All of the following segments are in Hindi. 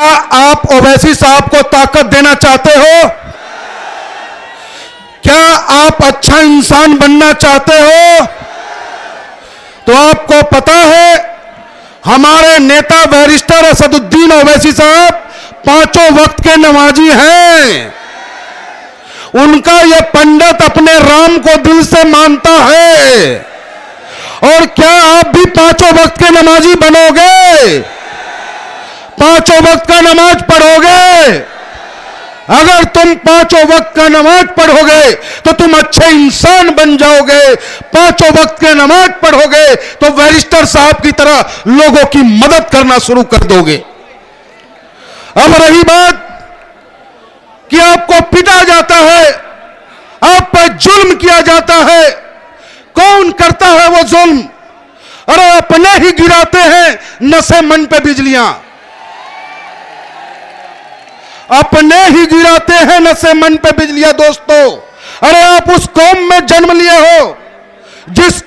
क्या आप ओवैसी साहब को ताकत देना चाहते हो? क्या आप अच्छा इंसान बनना चाहते हो? तो आपको पता है हमारे नेता बैरिस्टर असदुद्दीन ओवैसी साहब 5 वक्त के नमाजी हैं। उनका यह पंडित अपने राम को दिल से मानता है। और क्या आप भी 5 वक्त के नमाजी बनोगे? 5 वक्त का नमाज पढ़ोगे? अगर तुम 5 वक्त का नमाज पढ़ोगे तो तुम अच्छे इंसान बन जाओगे। 5 वक्त के नमाज पढ़ोगे तो बैरिस्टर साहब की तरह लोगों की मदद करना शुरू कर दोगे। अब रही बात कि आपको पीटा जाता है, आप पर जुल्म किया जाता है। कौन करता है वो जुल्म? अरे अपने ही गिराते हैं नशे मन पे बिजलियां, अपने ही गिराते हैं नशे मन पे बिजलियां। दोस्तों, अरे आप उस कौम में जन्म लिए हो जिस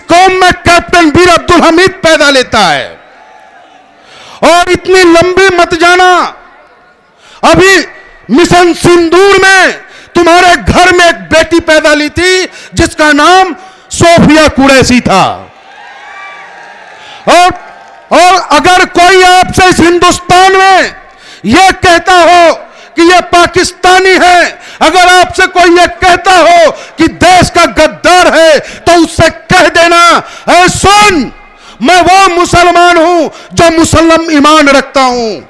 कौम में कैप्टन वीर अब्दुल हमीद पैदा लेता है। और इतनी लंबी मत जाना, अभी मिशन सिंदूर में तुम्हारे घर में एक बेटी पैदा ली थी जिसका नाम सोफिया कुरैशी था। और अगर कोई आपसे इस हिंदुस्तान में यह कहता हो कि यह पाकिस्तानी है, अगर आपसे कोई यह कहता हो कि देश का गद्दार है, तो उससे कह देना, ऐ सुन, मैं वो मुसलमान हूं जो मुसलमान ईमान रखता हूं।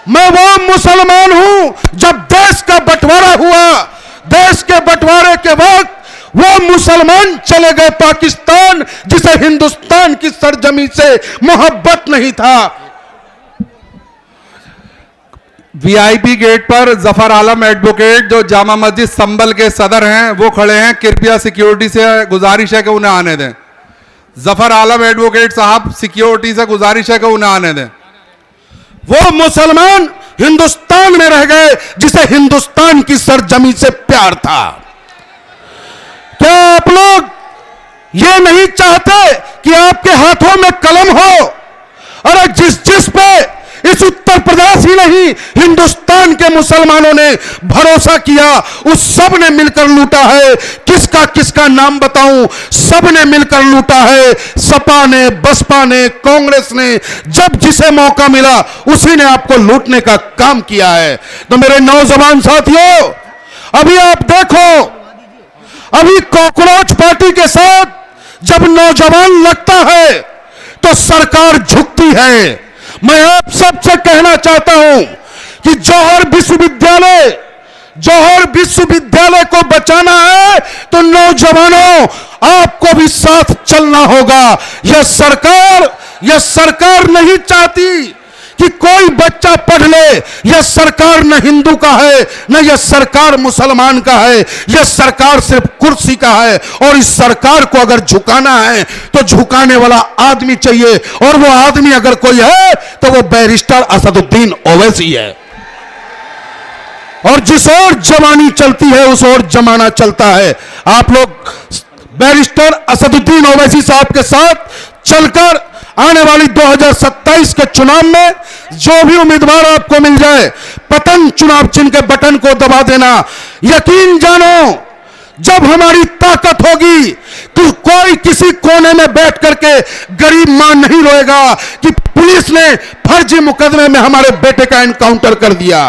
मैं वो मुसलमान हूं जब देश का बंटवारा हुआ, देश के बंटवारे के वक्त वो मुसलमान चले गए पाकिस्तान, जिसे हिंदुस्तान की सरजमी से मोहब्बत नहीं था। वीआईपी गेट पर जफर आलम एडवोकेट जो जामा मस्जिद संभल के सदर हैं वो खड़े हैं। कृपया सिक्योरिटी से गुजारिश है कि उन्हें आने दें। जफर आलम एडवोकेट साहब, सिक्योरिटी से गुजारिश है कि उन्हें आने दें। वो मुसलमान हिंदुस्तान में रह गए जिसे हिंदुस्तान की सरजमी से प्यार था। क्या आप लोग ये नहीं चाहते कि आपके हाथों में कलम हो? अरे जिस पे इस उत्तर प्रदेश ही नहीं हिंदुस्तान के मुसलमानों ने भरोसा किया, उस सब ने मिलकर लूटा है। किसका नाम बताऊं? सब ने मिलकर लूटा है। सपा ने, बसपा ने, कांग्रेस ने, जब जिसे मौका मिला उसी ने आपको लूटने का काम किया है। तो मेरे नौजवान साथियों, अभी आप देखो, अभी कॉकरोच पार्टी के साथ जब नौजवान लगता है तो सरकार झुकती है। मैं आप सबसे कहना चाहता हूं कि जौहर विश्वविद्यालय को बचाना है तो नौजवानों आपको भी साथ चलना होगा। यह सरकार नहीं चाहती कि कोई बच्चा पढ़ ले। यह सरकार न हिंदू का है, न यह सरकार मुसलमान का है। यह सरकार सिर्फ कुर्सी का है। और इस सरकार को अगर झुकाना है तो झुकाने वाला आदमी चाहिए, और वो आदमी अगर कोई है तो वो बैरिस्टर असदुद्दीन ओवैसी है। और जिस ओर जवानी चलती है उस ओर जमाना चलता है। आप लोग बैरिस्टर असदुद्दीन ओवैसी साहब के साथ चलकर आने वाली 2027 के चुनाव में जो भी उम्मीदवार आपको मिल जाए, पतंग चुनाव चिन्ह के बटन को दबा देना। यकीन जानो, जब हमारी ताकत होगी तो कोई किसी कोने में बैठ करके गरीब मां नहीं रोएगा कि पुलिस ने फर्जी मुकदमे में हमारे बेटे का एनकाउंटर कर दिया।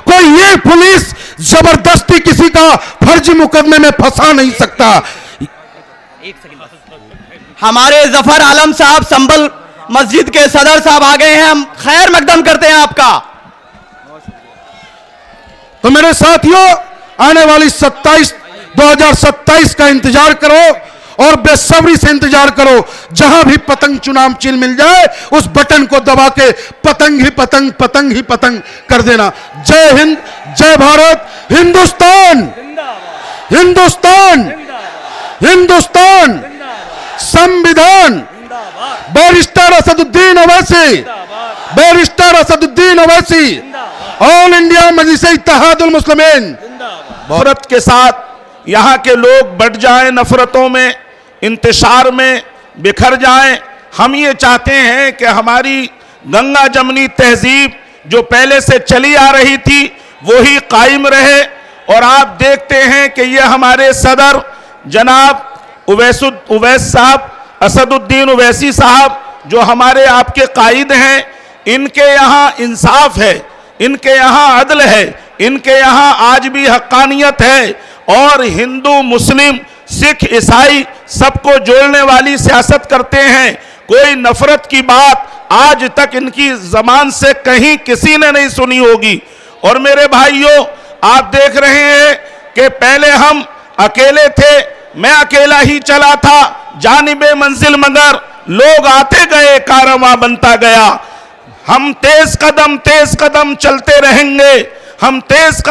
कोई ये पुलिस जबरदस्ती किसी का फर्जी मुकदमे में फंसा नहीं सकता। हमारे जफर आलम साहब संभल मस्जिद के सदर साहब आ गए हैं, हम खैर मकदम करते हैं आपका। तो मेरे साथियों, आने वाली 2027 का इंतजार करो और बेसब्री से इंतजार करो। जहां भी पतंग चुनाव चिन्ह मिल जाए उस बटन को दबा के पतंग ही पतंग, पतंग ही पतंग कर देना। जय हिंद, जय भारत, हिंदुस्तान, हिंदुस्तान, हिंदुस्तान, संविधान। Barrister Asaduddin Owaisi, barrister Asaduddin Owaisi, all India Majlis Ittehadul Muslimeen. नफरत के साथ यहाँ के लोग बढ़ जाएं, नफरतों में, इंतशार में बिखर जाएं, हम ये चाहते हैं कि हमारी गंगा जमनी तहजीब जो पहले से चली आ रही थी वो ही कायम रहे। और आप देखते हैं कि ये हमारे सदर जनाब उवैस साहब, असदुद्दीन उवैसी साहब, जो हमारे आपके कायद हैं, इनके यहाँ इंसाफ है, इनके यहाँ अदल है, इनके यहाँ आज भी हक्कानियत है और हिंदू मुस्लिम सिख ईसाई सबको जोड़ने वाली सियासत करते हैं। कोई नफरत की बात आज तक इनकी जबान से कहीं किसी ने नहीं सुनी होगी। और मेरे भाइयों, आप देख रहे हैं कि पहले हम अकेले थे, मैं अकेला ही चला था जानिबे मंजिल, मगर लोग आते गए, कारवां बनता गया। हम तेज कदम चलते रहेंगे, हम तेज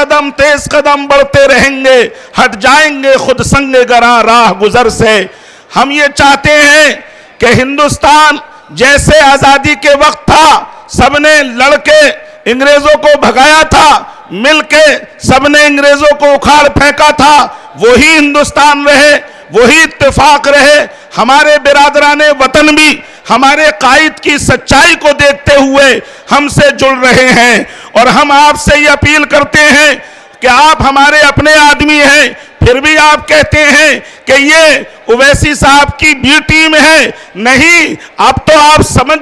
कदम बढ़ते रहेंगे, हट जाएंगे खुद संग गरा राह गुजर से। हम ये चाहते हैं कि हिंदुस्तान जैसे आजादी के वक्त था, सबने लड़के अंग्रेजों को भगाया था, मिलके सबने अंग्रेजों को उखाड़ फेंका था, वही हिंदुस्तान रहे, वही इत्तेफाक रहे। हमारे बिरादराने वतन भी हमारे कायद की सच्चाई को देखते हुए हमसे जुड़ रहे हैं। और हम आपसे ये अपील करते हैं कि आप हमारे अपने आदमी हैं, फिर भी आप कहते हैं कि ये उवैसी साहब की बी टीम है। नहीं, अब तो आप समझ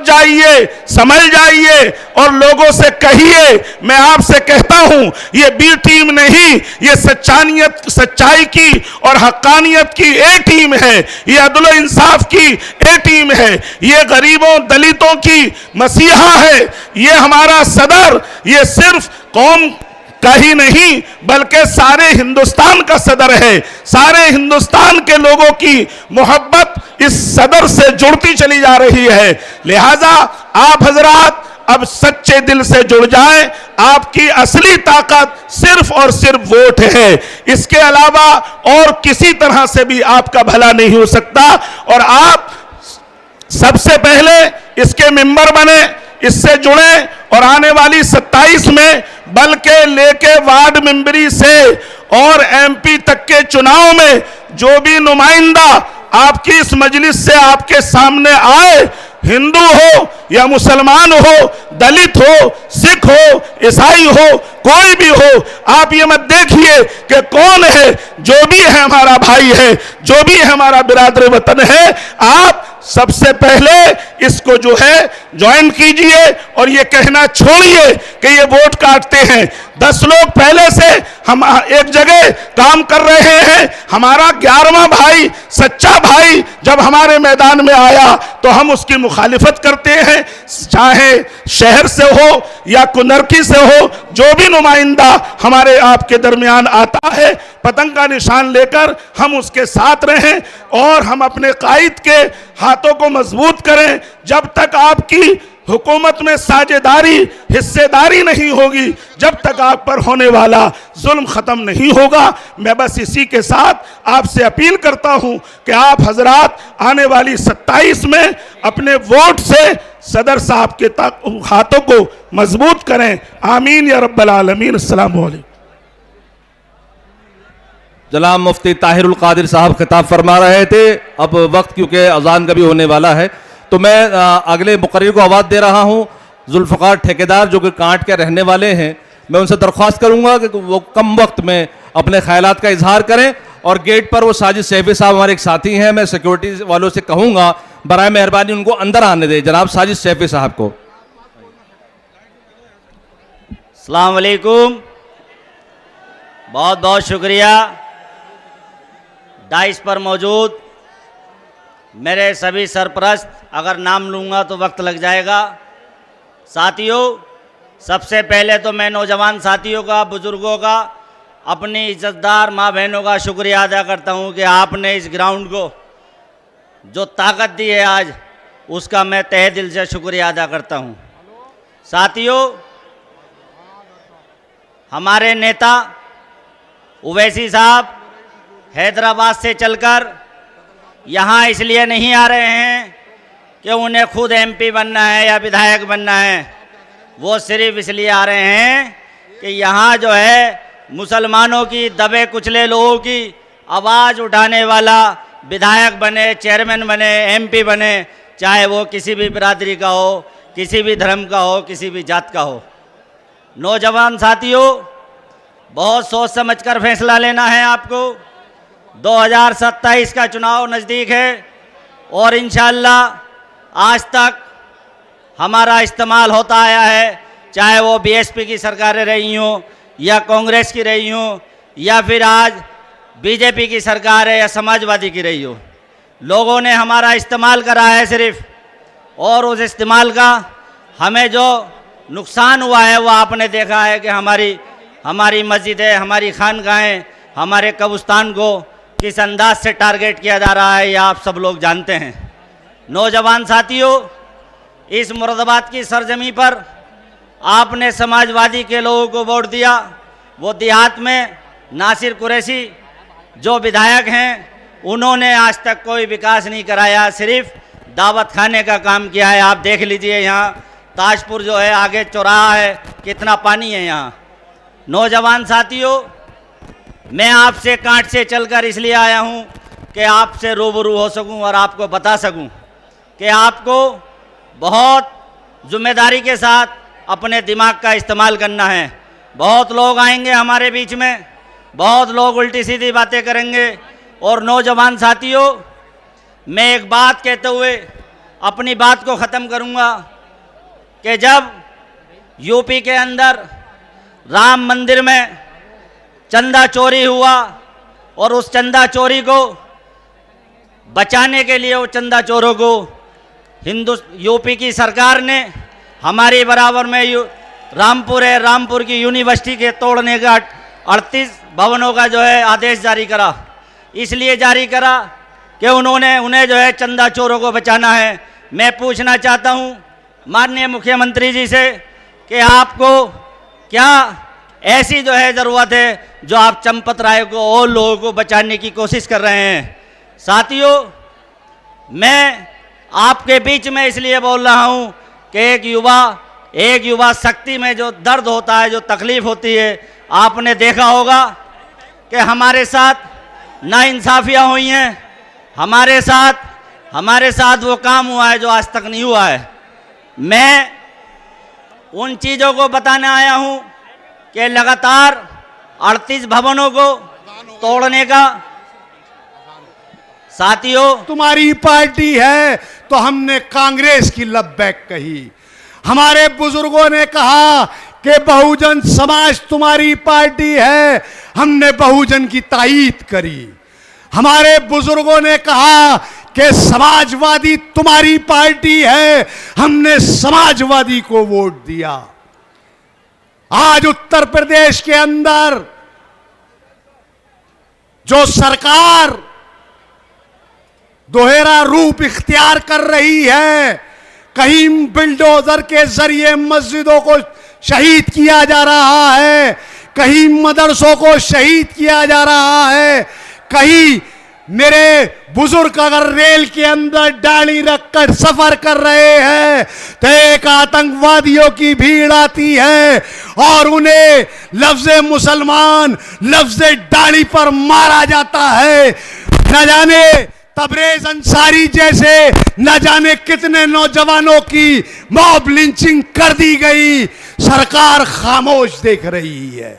जाइए और लोगों से कहिए, मैं आपसे कहता हूं ये बी टीम नहीं, ये सच्चाई की और हक्कानियत की ए टीम है, ये अदल इंसाफ की ए टीम है, ये गरीबों दलितों की मसीहा है। ये हमारा सदर, ये सिर्फ कौम का ही नहीं बल्कि सारे हिंदुस्तान का सदर है। सारे हिंदुस्तान के लोगों की मोहब्बत इस सदर से जुड़ती चली जा रही है। लिहाजा आप हजरात अब सच्चे दिल से जुड़ जाएं। आपकी असली ताकत सिर्फ और सिर्फ वोट है, इसके अलावा और किसी तरह से भी आपका भला नहीं हो सकता। और आप सबसे पहले इसके मेंबर बने, इससे जुड़े और आने वाली 27 में बल्कि लेके वार्ड मेंबरी से और एमपी तक के चुनाव में जो भी नुमाइंदा आपकी इस मजलिस से आपके सामने आए, हिंदू हो या मुसलमान हो, दलित हो, सिख हो, ईसाई हो, कोई भी हो, आप ये मत देखिए कि कौन है, जो भी है हमारा भाई है, जो भी है हमारा बिरादर वतन है, आप सबसे पहले इसको जो है ज्वाइन कीजिए और ये कहना छोड़िए कि ये वोट काटते हैं। 10 लोग पहले से हम एक जगह काम कर रहे हैं। हमारा 11वां भाई, सच्चा भाई जब हमारे मैदान में आया तो हम उसकी मुखालिफत करते हैं, चाहे शहर से हो या कुनरकी से हो, जो भी नुमाइंदा हमारे आपके दरमियान आता है, पतंग का निशान लेकर हम उसके साथ रहें और हम अपने कायद के हाथों को मजबूत करें। जब तक आपकी हुकूमत में साझेदारी, हिस्सेदारी नहीं होगी, जब तक आप पर होने वाला जुल्म खत्म नहीं होगा। मैं बस इसी के साथ आपसे अपील करता हूं कि आप हजरात आने वाली 27 में अपने वोट से सदर साहब के हाथों को मजबूत करें। आमीन या रब्बल आलमीन। अस्सलाम वालेकुम। जनाब मुफ्ती ताहिरुल कादिर साहब खिताब फरमा रहे थे। अब वक्त क्योंकि अजान का भी होने वाला है तो मैं अगले मुकर्रिर को आवाज़ दे रहा हूं। जुल्फ़कार ठेकेदार जो कि कांट के रहने वाले हैं, मैं उनसे दरख्वास्त करूंगा कि वो कम वक्त में अपने ख्यालात का इजहार करें। और गेट पर वो साजिद सैफी साहब हमारे एक साथी हैं, मैं सिक्योरिटी वालों से कहूँगा बराए मेहरबानी उनको अंदर आने दें। जनाब साजिद सैफी साहब को। अस्सलाम वालेकुम, बहुत बहुत शुक्रिया। डाइस पर मौजूद मेरे सभी सरपरस्त, अगर नाम लूँगा तो वक्त लग जाएगा। साथियों, सबसे पहले तो मैं नौजवान साथियों का, बुज़ुर्गों का, अपनी इज़्ज़तदार माँ बहनों का शुक्रिया अदा करता हूँ कि आपने इस ग्राउंड को जो ताकत दी है आज, उसका मैं तहे दिल से शुक्रिया अदा करता हूँ। साथियों, हमारे नेता उवैसी साहब हैदराबाद से चलकर यहाँ इसलिए नहीं आ रहे हैं कि उन्हें खुद एमपी बनना है या विधायक बनना है, वो सिर्फ इसलिए आ रहे हैं कि यहाँ जो है मुसलमानों की, दबे कुचले लोगों की आवाज़ उठाने वाला विधायक बने, चेयरमैन बने, एमपी बने, चाहे वो किसी भी बिरादरी का हो, किसी भी धर्म का हो, किसी भी जात का हो। नौजवान साथियों, बहुत सोच समझकर फैसला लेना है आपको। 2027 का चुनाव नज़दीक है और इंशाअल्लाह आज तक हमारा इस्तेमाल होता आया है, चाहे वो बीएसपी की सरकारें रही हों या कांग्रेस की रही हों या फिर आज बीजेपी की सरकार है या समाजवादी की रही हो। लोगों ने हमारा इस्तेमाल करा है सिर्फ, और उस इस्तेमाल का हमें जो नुकसान हुआ है वो आपने देखा है कि हमारी मस्जिदें, हमारी खानगाहें, हमारे कब्रिस्तान को किस अंदाज से टारगेट किया जा रहा है, यह आप सब लोग जानते हैं। नौजवान साथियों, इस मुरादाबाद की सरजमी पर आपने समाजवादी के लोगों को वोट दिया। वो देहात में नासिर कुरैशी जो विधायक हैं, उन्होंने आज तक कोई विकास नहीं कराया, सिर्फ दावत खाने का काम किया है। आप देख लीजिए यहाँ ताजपुर जो है, आगे चौराहा है, कितना पानी है यहाँ। नौजवान साथियों, मैं आपसे कांट से चलकर इसलिए आया हूँ कि आपसे रूबरू हो सकूँ और आपको बता सकूँ कि आपको बहुत जिम्मेदारी के साथ अपने दिमाग का इस्तेमाल करना है। बहुत लोग आएंगे हमारे बीच में, बहुत लोग उल्टी सीधी बातें करेंगे। और नौजवान साथियों, मैं एक बात कहते हुए अपनी बात को ख़त्म करूंगा कि जब यूपी के अंदर राम मंदिर में चंदा चोरी हुआ और उस चंदा चोरी को बचाने के लिए, वो चंदा चोरों को यूपी की सरकार ने हमारी बराबर में रामपुर है, रामपुर की यूनिवर्सिटी के तोड़ने का 38 भवनों का जो है आदेश जारी करा। इसलिए जारी करा कि उन्हें जो है चंदा चोरों को बचाना है। मैं पूछना चाहता हूं माननीय मुख्यमंत्री जी से कि आपको क्या ऐसी जो है ज़रूरत है जो आप चंपत राय को और लोगों को बचाने की कोशिश कर रहे हैं। साथियों, मैं आपके बीच में इसलिए बोल रहा हूं कि एक युवा शक्ति में जो दर्द होता है, जो तकलीफ होती है, आपने देखा होगा कि हमारे साथ नाइंसाफियाँ हुई हैं, हमारे साथ वो काम हुआ है जो आज तक नहीं हुआ है। मैं उन चीज़ों को बताने आया हूं कि लगातार 38 भवनों को तोड़ने का। साथियों, तुम्हारी पार्टी है तो हमने कांग्रेस की लबैक कही। हमारे बुजुर्गों ने कहा कि बहुजन समाज तुम्हारी पार्टी है, हमने बहुजन की तायीद करी। हमारे बुजुर्गों ने कहा कि समाजवादी तुम्हारी पार्टी है, हमने समाजवादी को वोट दिया। आज उत्तर प्रदेश के अंदर जो सरकार दोहरा रूप इख्तियार कर रही है, कहीं बिल्डोजर के जरिए मस्जिदों को शहीद किया जा रहा है, कहीं मदरसों को शहीद किया जा रहा है, कहीं मेरे बुजुर्ग अगर रेल के अंदर डाली रखकर सफर कर रहे हैं तो एक आतंकवादियों की भीड़ आती है और उन्हें लफ्ज़े मुसलमान, लफ्ज़े डाली पर मारा जाता है। न जाने तबरेज अंसारी जैसे न जाने कितने नौजवानों की मॉब लिंचिंग कर दी गई। सरकार खामोश देख रही है।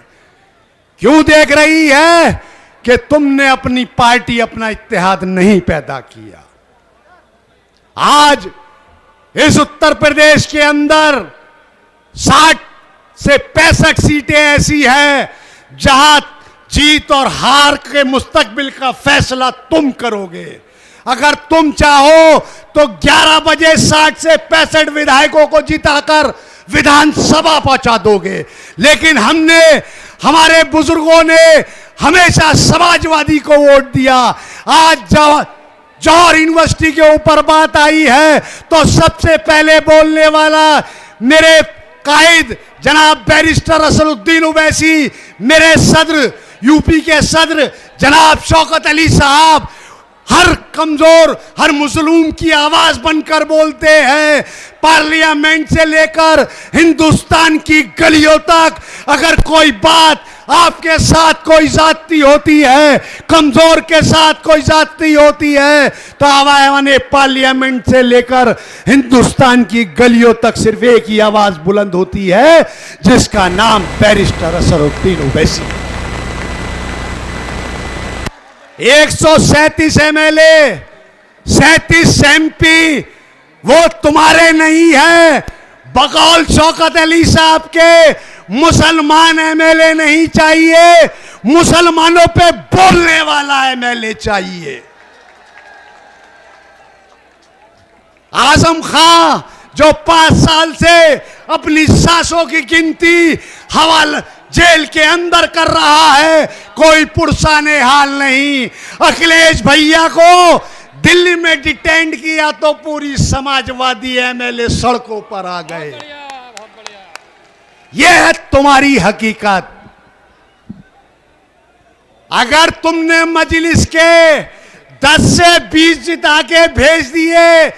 क्यों देख रही है? कि तुमने अपनी पार्टी, अपना इत्तेहाद नहीं पैदा किया। आज इस उत्तर प्रदेश के अंदर 60 से 65 सीटें ऐसी हैं जहां जीत और हार के मुस्तकबिल का फैसला तुम करोगे। अगर तुम चाहो तो 11 बजे 60 से 65 विधायकों को जिताकर विधानसभा पहुंचा दोगे। लेकिन हमारे बुजुर्गों ने हमेशा समाजवादी को वोट दिया। आज जौहर यूनिवर्सिटी के ऊपर बात आई है तो सबसे पहले बोलने वाला मेरे कायद जनाब बैरिस्टर असदुद्दीन ओवैसी, मेरे सदर यूपी के सदर जनाब शौकत अली साहब हर कमजोर, हर मुस्लिम की आवाज बनकर बोलते हैं। पार्लियामेंट से लेकर हिंदुस्तान की गलियों तक अगर कोई बात आपके साथ कोई जाति होती है, कमजोर के साथ कोई जाति होती है, तो आवाज़ पार्लियामेंट से लेकर हिंदुस्तान की गलियों तक सिर्फ एक ही आवाज बुलंद होती है, जिसका नाम barrister Asaduddin Owaisi. 137 MLA, 37 MP वो तुम्हारे नहीं है। बकौल शौकत अली साहब के मुसलमान MLA नहीं चाहिए, मुसलमानों पे बोलने वाला MLA चाहिए। आजम खां जो 5 साल से अपनी सांसों की गिनती हवाला जेल के अंदर कर रहा है, कोई पुरसाने हाल नहीं। अखिलेश भैया को दिल्ली में डिटेंड किया तो पूरी समाजवादी MLA सड़कों पर आ गए। यह है तुम्हारी हकीकत। अगर तुमने मजलिस के 10 से 20 जिता के भेज दिए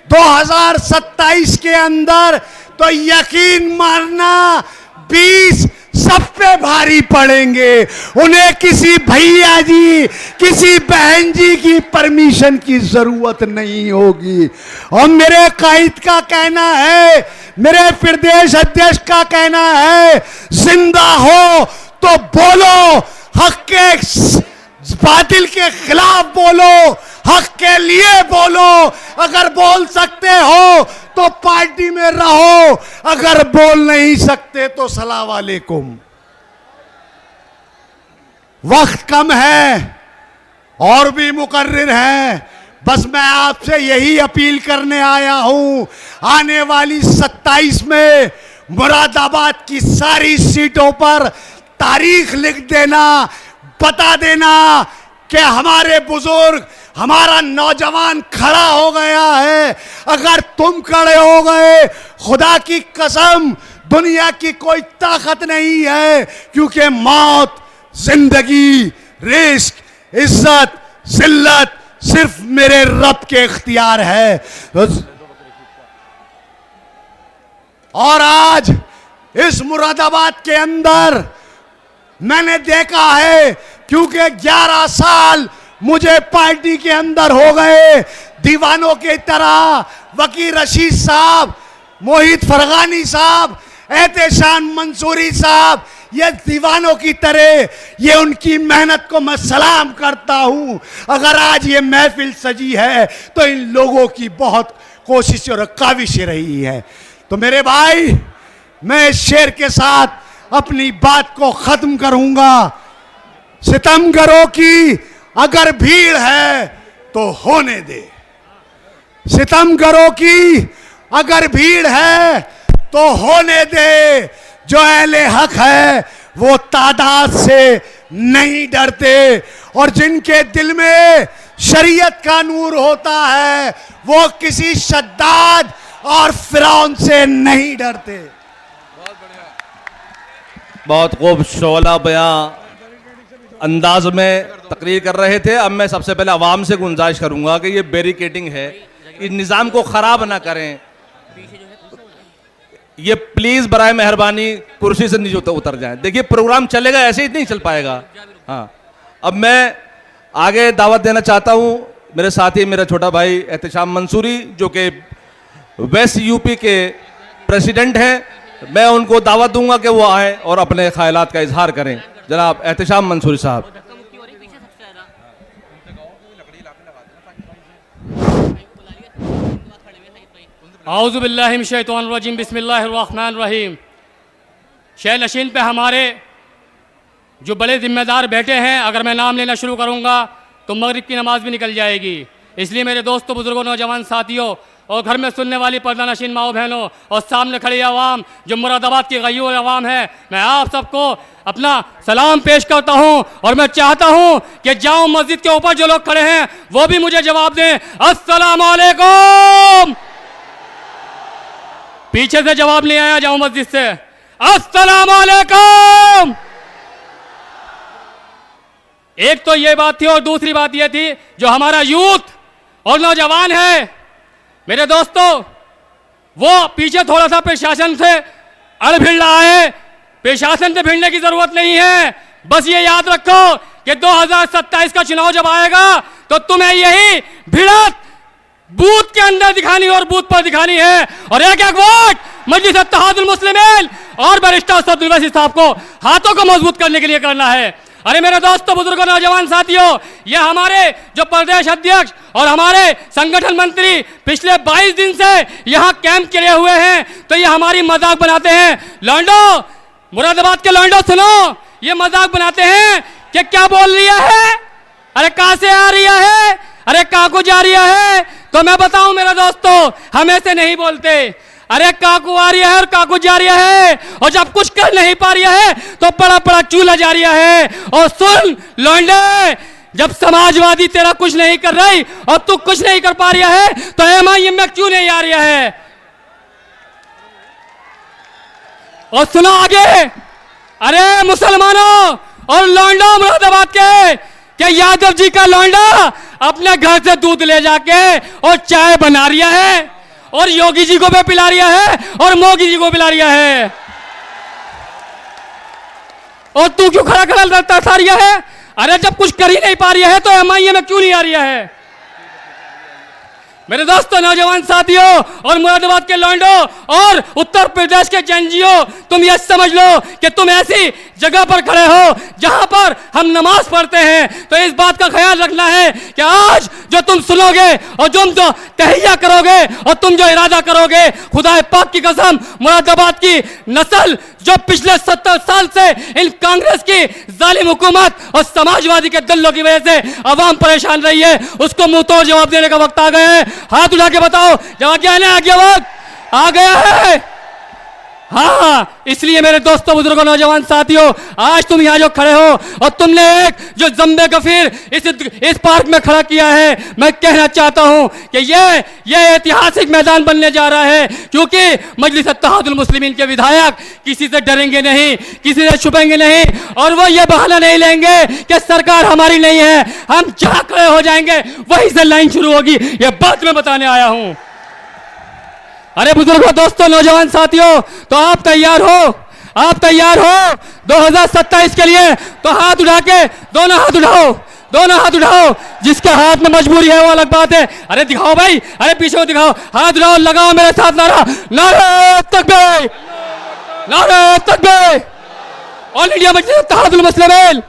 2027 के अंदर, तो यकीन मानना 20 सब पे भारी पड़ेंगे। उन्हें किसी भैया जी, किसी बहन जी की परमिशन की जरूरत नहीं होगी। और मेरे कायद का कहना है, मेरे प्रदेश अध्यक्ष का कहना है, जिंदा हो तो बोलो, हक के बातिल के खिलाफ बोलो, हक के लिए बोलो। अगर बोल सकते हो तो पार्टी में रहो, अगर बोल नहीं सकते तो सलाम वालेकुम। वक्त कम है और भी मुकर्रिर हैं, बस मैं आपसे यही अपील करने आया हूं, आने वाली 27 में मुरादाबाद की सारी सीटों पर तारीख लिख देना, बता देना कि हमारे बुजुर्ग, हमारा नौजवान खड़ा हो गया है। अगर तुम खड़े हो गए, खुदा की कसम दुनिया की कोई ताकत नहीं है, क्योंकि मौत, जिंदगी, रिस्क, इज्जत, जिल्लत सिर्फ मेरे रब के इख्तियार है। और आज इस मुरादाबाद के अंदर मैंने देखा है, क्योंकि 11 साल मुझे पार्टी के अंदर हो गए, दीवानों की तरह वकील रशीद साहब, मोहित फरगानी साहब, एहतेशाम मंसूरी साहब, ये दीवानों की तरह, ये उनकी मेहनत को मैं सलाम करता हूं। अगर आज ये महफिल सजी है तो इन लोगों की बहुत कोशिश और काविश रही है। तो मेरे भाई, मैं इस शेर के साथ अपनी बात को खत्म करूंगा। सितमगरों की अगर भीड़ है तो होने दे, सितमगरों की अगर भीड़ है तो होने दे। जो अहले हक है वो तादाद से नहीं डरते, और जिनके दिल में शरीयत का नूर होता है वो किसी शद्दाद और फिरौन से नहीं डरते। बहुत खूब शोला बयां अंदाज में तकरीर कर रहे थे। अब मैं सबसे पहले आवाम से गुंजाइश करूंगा कि ये बैरिकेडिंग है, इस निज़ाम को ख़राब ना करें। ये प्लीज़ बराए मेहरबानी कुर्सी से नीचे उतर जाएं। देखिए प्रोग्राम चलेगा, ऐसे ही नहीं चल पाएगा। हाँ, अब मैं आगे दावत देना चाहता हूँ मेरे साथी, मेरा छोटा भाई एहतेशाम मंसूरी, जो कि वेस्ट यूपी के प्रेसिडेंट हैं। मैं उनको दावत दूंगा कि वो आए और अपने ख्यालात का इजहार करें। जनाब एहतेशाम मंसूरी साहब। आऊज़ु बिल्लाहि मिनश शैतानिर रजीम, बिस्मिल्लाहिर रहमानिर रहीम। शह नशीन पे हमारे जो बड़े जिम्मेदार बैठे हैं, अगर मैं नाम लेना शुरू करूंगा तो मगरिब की नमाज भी निकल जाएगी। इसलिए मेरे दोस्तों, बुजुर्गों, नौजवान साथियों और घर में सुनने वाली पर्दा नशीन माओ बहनों और सामने खड़ी आवाम जो मुरादाबाद की गय्यूर आवाम है, मैं आप सबको अपना सलाम पेश करता हूं। और मैं चाहता हूं कि जाऊं मस्जिद के ऊपर जो लोग खड़े हैं वो भी मुझे जवाब दें, अस्सलाम वालेकुम। पीछे से जवाब नहीं आया, जाऊं मस्जिद से, अस्सलाम वालेकुम। एक तो ये बात थी, और दूसरी बात ये थी जो हमारा यूथ और नौजवान है मेरे दोस्तों, वो पीछे थोड़ा सा प्रशासन से अड़ भिड़ रहा है। प्रशासन से भिड़ने की जरूरत नहीं है, बस ये याद रखो कि 2027 का चुनाव जब आएगा तो तुम्हें यही भिड़त बूथ के अंदर दिखानी और बूथ पर दिखानी है, और एक एक वोट मजलिस इत्तेहादुल मुस्लिमीन और बैरिस्टर असदुल ओवैसी साहब को हाथों को मजबूत करने के लिए करना है। अरे मेरे दोस्तों, बुजुर्गों, नौजवान साथियों, ये हमारे जो प्रदेश अध्यक्ष और हमारे संगठन मंत्री पिछले 22 दिन से यहाँ कैंप किए हुए हैं, तो ये हमारी मजाक बनाते हैं। लौंडो, मुरादाबाद के लौंडो सुनो, ये मजाक बनाते हैं कि क्या बोल रही है, अरे कहां से आ रही है, अरे कहां को जा रही है। तो मैं बताऊं मेरे दोस्तों, हम ऐसे नहीं बोलते। अरे काकू आ रही है और काकू जा रही है, और जब कुछ कर नहीं पा रही है तो बड़ा बड़ा चूल्हा जा रही है। और सुन लौंडे, जब समाजवादी तेरा कुछ नहीं कर रही और तू कुछ नहीं कर पा रही है तो MIM में क्यों नहीं आ रही है। और सुनो आगे, अरे मुसलमानों और लौंडो मुरादाबाद के, क्या यादव जी का लौंडा अपने घर से दूध ले जाके और चाय बना रही है और योगी जी को भी पिला रही है और मोदी जी को पिला रही है, और तू क्यों खड़ा खड़ा लड़ता था रही है। अरे जब कुछ कर ही नहीं पा रही है तो MIM में क्यों नहीं आ रही है। मेरे दोस्तों, नौजवान साथियों और मुरादाबाद के लौंडो और उत्तर प्रदेश के जनजियो, तुम ये समझ लो कि तुम ऐसी जगह पर खड़े हो जहां पर हम नमाज पढ़ते हैं। तो इस बात का ख्याल रखना है कि आज जो तुम सुनोगे और तुम जो तहैया करोगे और तुम जो इरादा करोगे, खुदा पाक की कसम, मुरादाबाद की नस्ल जो पिछले 70 साल से इन कांग्रेस की जालिम हुकूमत और समाजवादी के दल्लों की वजह से अवाम परेशान रही है, उसको मुंह तोड़ जवाब देने का वक्त आ गया है। हाथ उठा के बताओ, जवाब क्या है ना, आगे वक्त आ गया है। हाँ, इसलिए मेरे दोस्तों, बुजुर्गों, नौजवान साथियों, आज तुम यहाँ जो खड़े हो और तुमने एक जो जम्बे गफीर इस पार्क में खड़ा किया है, मैं कहना चाहता हूँ कि ये ऐतिहासिक मैदान बनने जा रहा है, क्योंकि मजलिस इत्तेहादुल मुस्लिमीन के विधायक किसी से डरेंगे नहीं, किसी से छुपेंगे नहीं, और वो ये बहाना नहीं लेंगे कि सरकार हमारी नहीं है। हम जहाँ खड़े हो जाएंगे वहीं से लाइन शुरू होगी, ये बात मैं बताने आया हूँ। अरे बुजुर्गों, दोस्तों, नौजवान साथियों, तो आप तैयार हो, आप तैयार हो 2027 के लिए? तो हाथ उठा के, दोनों हाथ उठाओ, दोनों हाथ उठाओ। जिसके हाथ में मजबूरी है वो अलग बात है। अरे दिखाओ भाई, अरे पीछे को दिखाओ, हाथ उठाओ, लगाओ मेरे साथ नारा, नारे तकबीर, नारे तकबीर। ऑल इंडिया मजलिस इत्तेहादुल मुस्लिमीन,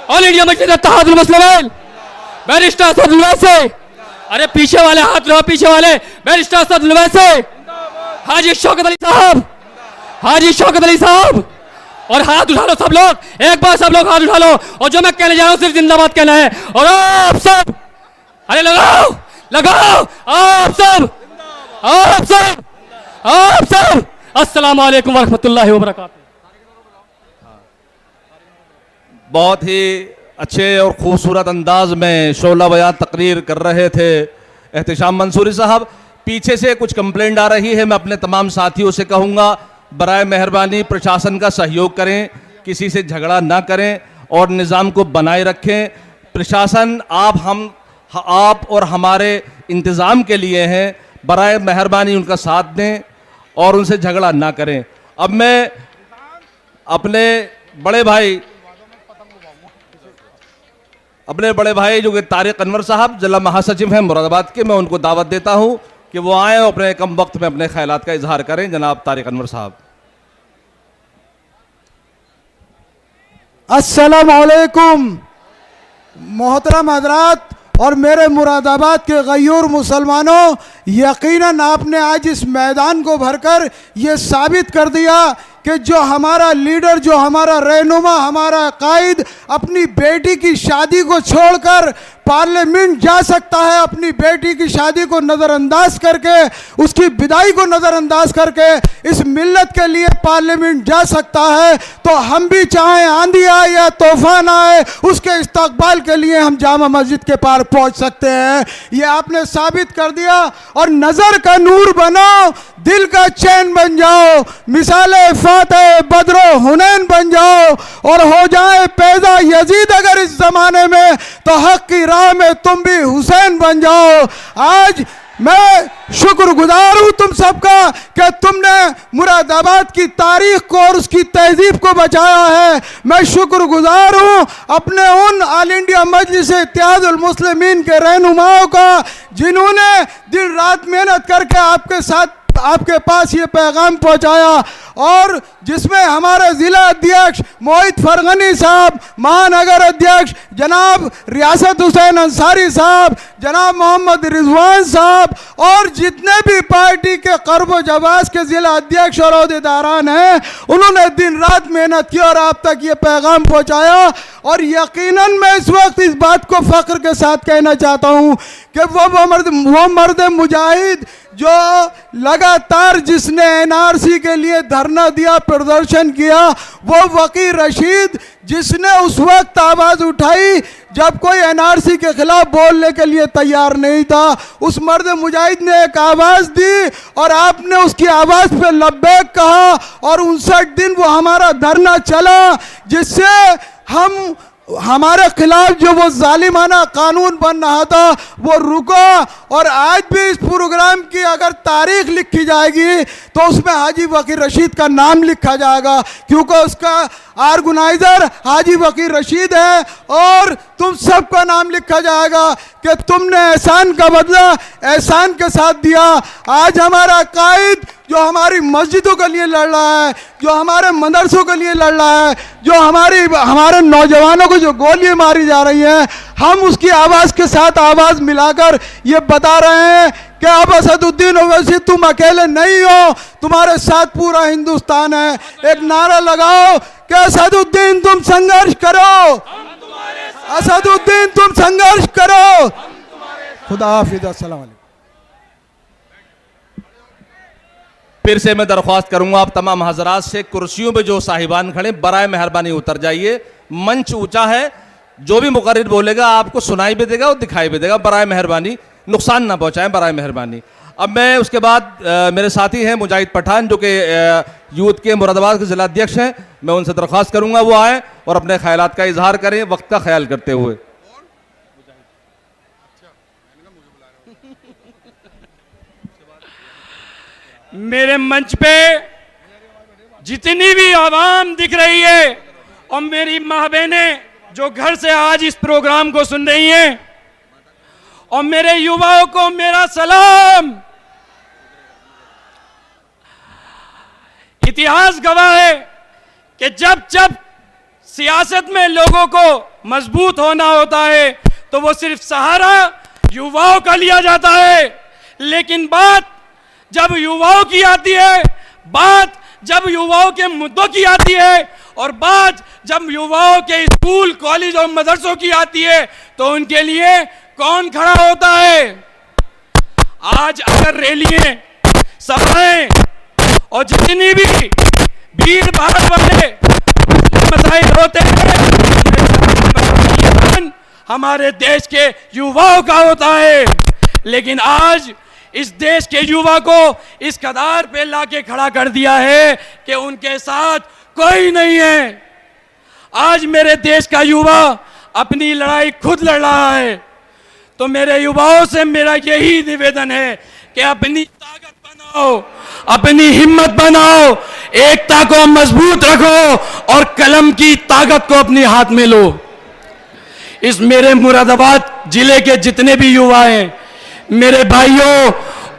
ऑल इंडिया मजलिस इत्तेहादुल मुस्लिमीन, बैरिस्टर असदुल ओवैसी। अरे पीछे वाले हाथ उठाओ, पीछे वाले, बैरिस्टर असदुल ओवैसी, हाजी शौकत अली साहब, हाजी शौकत अली साहब। और हाथ उठा लो सब लोग, एक बार सब लोग हाथ उठा लो, और जो मैं कहने जा रहा हूं सिर्फ जिंदाबाद कहना है। और आप सब, अरे लगाओ, लगाओ, आप सब, आप सब, आप सब। अस्सलाम वालेकुम वरहमतुल्लाहि वबरकातुहू। बहुत ही अच्छे और खूबसूरत अंदाज में शोला बयान तकरीर कर रहे थे एहतिशाम मंसूरी साहब। पीछे से कुछ कंप्लेंट आ रही है, मैं अपने तमाम साथियों से कहूँगा बराए मेहरबानी प्रशासन का सहयोग करें, किसी से झगड़ा ना करें और निज़ाम को बनाए रखें। प्रशासन आप और हमारे इंतज़ाम के लिए हैं, बराए मेहरबानी उनका साथ दें और उनसे झगड़ा ना करें। अब मैं अपने बड़े भाई जो कि तारिक अनवर साहब जिला महासचिव हैं मुरादाबाद के, मैं उनको दावत देता हूं कि वो आए और अपने कम वक्त में अपने ख्यालात का इजहार करें। जनाब तारिक अनवर साहब। अस्सलाम वालेकुम मोहतरम हजरात और मेरे मुरादाबाद के गयूर मुसलमानों, यकीनन आपने आज इस मैदान को भरकर ये साबित कर दिया कि जो हमारा लीडर, जो हमारा रहनुमा, हमारा कायद अपनी बेटी की शादी को छोड़कर पार्लियामेंट जा सकता है, अपनी बेटी की शादी को नज़रअंदाज करके, उसकी विदाई को नज़रअंदाज करके इस मिल्लत के लिए पार्लियामेंट जा सकता है। तो हम भी चाहें आंधी आए या तूफान आए, उसके इस्तकबाल के लिए हम जामा मस्जिद के पार पहुंच सकते हैं। ये आपने साबित कर दिया। और नज़र का नूर बनो, दिल का चैन बन जाओ, मिसाले फातह बदरो हुनैन बन जाओ और हो जाए पैदा यजीद अगर इस ज़माने में, तो हक की राह में तुम भी हुसैन बन जाओ। आज मैं शुक्रगुजार हूं तुम सबका कि तुमने मुरादाबाद की तारीख को और उसकी तहजीब को बचाया है। मैं शुक्रगुजार हूं अपने उन ऑल इंडिया मजलिस इत्तेहादुल मुस्लिमीन के रहनुमाओं का जिन्होंने दिन रात मेहनत करके आपके साथ आपके पास ये पैगाम पहुंचाया, और जिसमें हमारे जिला अध्यक्ष मोहित फरगनी साहब, महानगर अध्यक्ष जनाब रियासत हुसैन अंसारी साहब, जनाब मोहम्मद रिजवान साहब और जितने भी पार्टी के कर्ब जवास के जिला अध्यक्ष और अहदेदारान हैं, उन्होंने दिन रात मेहनत की और आप तक ये पैगाम पहुंचाया। और यकीनन मैं इस वक्त इस बात को फख्र के साथ कहना चाहता हूं कि वो मर्द मुजाहिद जो लगातार जिसने एनआरसी के लिए धरना दिया, प्रदर्शन किया, वो वकील रशीद जिसने उस वक्त आवाज़ उठाई जब कोई एनआरसी के खिलाफ बोलने के लिए तैयार नहीं था, उस मर्द मुजाहिद ने एक आवाज़ दी और आपने उसकी आवाज़ पे लब्बैक कहा और 59 दिन वो हमारा धरना चला, जिससे हमारे खिलाफ जो वो जालिमाना कानून बन रहा था वो रुका। और आज भी इस प्रोग्राम की अगर तारीख लिखी जाएगी तो उसमें हाजी वकील रशीद का नाम लिखा जाएगा, क्योंकि उसका ऑर्गेनाइजर हाजी वकील रशीद है, और तुम सबका नाम लिखा जाएगा कि तुमने एहसान का बदला एहसान के साथ दिया। आज हमारा कायद जो हमारी मस्जिदों के लिए लड़ रहा है, जो हमारे मदरसों के लिए लड़ रहा है, जो हमारे नौजवानों को जो गोलियां मारी जा रही हैं, हम उसकी आवाज़ के साथ आवाज़ मिलाकर ये बता रहे हैं कि अब असदुद्दीन ओवैसी तुम अकेले नहीं हो, तुम्हारे साथ पूरा हिंदुस्तान है। एक नारा लगाओ कि असदुद्दीन तुम संघर्ष करो, असदुद्दीन तुम संघर्ष करो। खुदा हाफिज, अस्सलाम वालेकुम। फिर से मैं दरख्वास्त करूंगा आप तमाम हजरात से, कुर्सियों पे जो साहिबान खड़े बराए मेहरबानी उतर जाइए, मंच ऊंचा है, जो भी मुकर्रिर बोलेगा आपको सुनाई भी देगा और दिखाई भी देगा, बराए मेहरबानी नुकसान ना पहुंचाएं, बराए मेहरबानी। अब मैं उसके बाद मेरे साथी हैं मुजाहिद पठान जो कि यूथ के मुरादाबाद के जिला अध्यक्ष हैं, मैं उनसे दरख्वास्त करूंगा वो आए और अपने ख्यालात का इजहार करें वक्त का ख्याल करते हुए। मेरे मंच पे जितनी भी आवाम दिख रही है और मेरी माँ बहनें जो घर से आज इस प्रोग्राम को सुन रही हैं, और मेरे युवाओं को मेरा सलाम। इतिहास गवाह है कि जब जब सियासत में लोगों को मजबूत होना होता है तो वो सिर्फ सहारा युवाओं का लिया जाता है, लेकिन बात जब युवाओं की आती है, बात जब युवाओं के मुद्दों की आती है, और बात जब युवाओं के स्कूल कॉलेज और मदरसों की आती है, तो उनके लिए कौन खड़ा होता है? आज अगर रैलियां, सभाएं और जितनी भी भीड़ भाड़ वाले मसाइल होते हैं, हमारे देश के युवाओं का होता है, लेकिन आज इस देश के युवा को इस कगार पे लाके खड़ा कर दिया है कि उनके साथ कोई नहीं है। आज मेरे देश का युवा अपनी लड़ाई खुद लड़ रहा है, तो मेरे युवाओं से मेरा यही निवेदन है कि अपनी ताकत बनाओ, अपनी हिम्मत बनाओ, एकता को मजबूत रखो और कलम की ताकत को अपने हाथ में लो। इस मेरे मुरादाबाद जिले के जितने भी युवा हैं, मेरे भाइयों,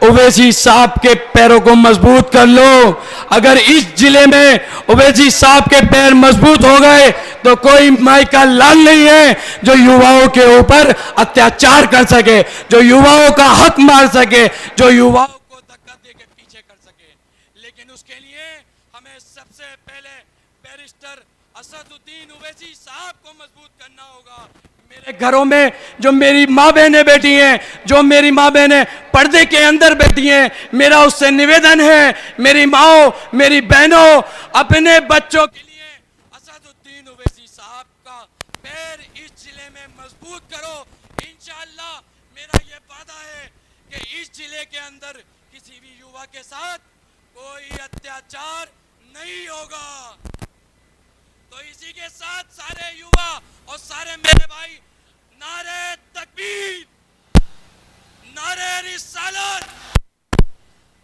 ओवैसी साहब के पैरों को मजबूत कर लो। अगर इस जिले में ओवैसी साहब के पैर मजबूत हो गए तो कोई माई का लाल नहीं है जो युवाओं के ऊपर अत्याचार कर सके, जो युवाओं का हक मार सके, जो युवाओं को धक्का दे के पीछे कर सके। लेकिन उसके लिए हमें सबसे पहले बैरिस्टर असदुद्दीन ओवैसी साहब को मजबूत करना होगा। मेरे घरों में जो मेरी माँ बहनें बैठी हैं, जो मेरी माँ बहनें पर्दे के अंदर बैठी हैं, मेरा उससे निवेदन है, मेरी माओ, मेरी बहनों, अपने बच्चों के लिए असदुद्दीन ओवैसी साहब का पैर इस जिले में मजबूत करो। इंशाअल्लाह मेरा ये वादा है कि इस जिले के अंदर किसी भी युवा के साथ कोई अत्याचार नहीं होगा। तो इसी के साथ सारे युवा और सारे मेरे भाई नारे तकबीर, नारे रिसालत,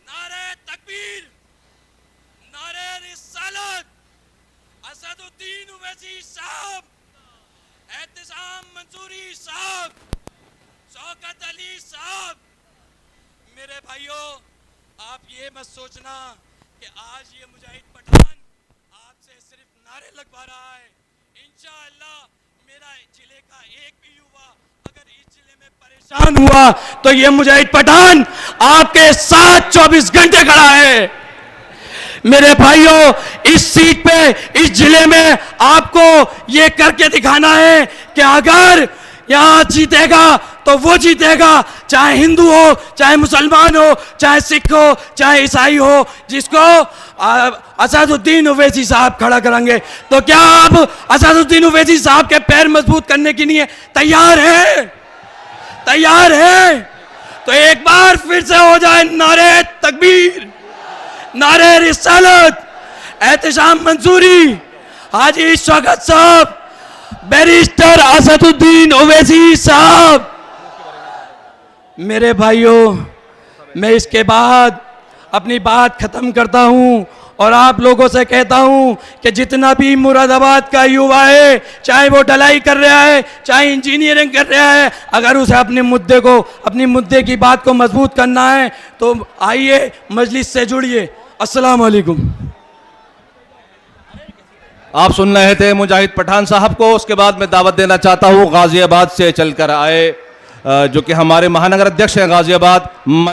नारे तकबीर, नारे रिसालत, असदुद्दीन ओवैसी साहब, एहतशाम मंसूरी साहब, शौकत अली साहब। मेरे भाइयों, आप ये मत सोचना कि आज ये मुजाहिद पठान आपसे सिर्फ नारे लगवा रहा है। इंशाअल्लाह मेरा जिले का एक भी युवा अगर इस जिले में परेशान हुआ तो ये मुजाहिद पठान आपके साथ 24 घंटे खड़ा है। मेरे भाइयों, इस सीट पे, इस जिले में आपको ये करके दिखाना है कि अगर यहां जीतेगा तो वो जीतेगा, चाहे हिंदू हो, चाहे मुसलमान हो, चाहे सिख हो, चाहे ईसाई हो, जिसको असदुद्दीन ओवैसी साहब खड़ा करेंगे। तो क्या आप असदुद्दीन ओवैसी साहब के पैर मजबूत करने के लिए तैयार हैं? तैयार हैं? तो एक बार फिर से हो जाए नारे तकबीर, नारे रिसालत, एहतशाम मंसूरी, हाजी शौकत साहब, बैरिस्टर असदुद्दीन ओवैसी साहब। मेरे भाइयों, मैं इसके बाद अपनी बात खत्म करता हूं और आप लोगों से कहता हूं कि जितना भी मुरादाबाद का युवा है, चाहे वो ढलाई कर रहा है, चाहे इंजीनियरिंग कर रहा है, अगर उसे अपने अपनी मुद्दे की बात को मजबूत करना है तो आइए मजलिस से जुड़िए। अस्सलाम वालेकुम। आप सुन रहे थे मुजाहिद पठान साहब को। उसके बाद मैं दावत देना चाहता हूं गाजियाबाद से चलकर आए जो कि हमारे महानगर अध्यक्ष हैं गाजियाबाद।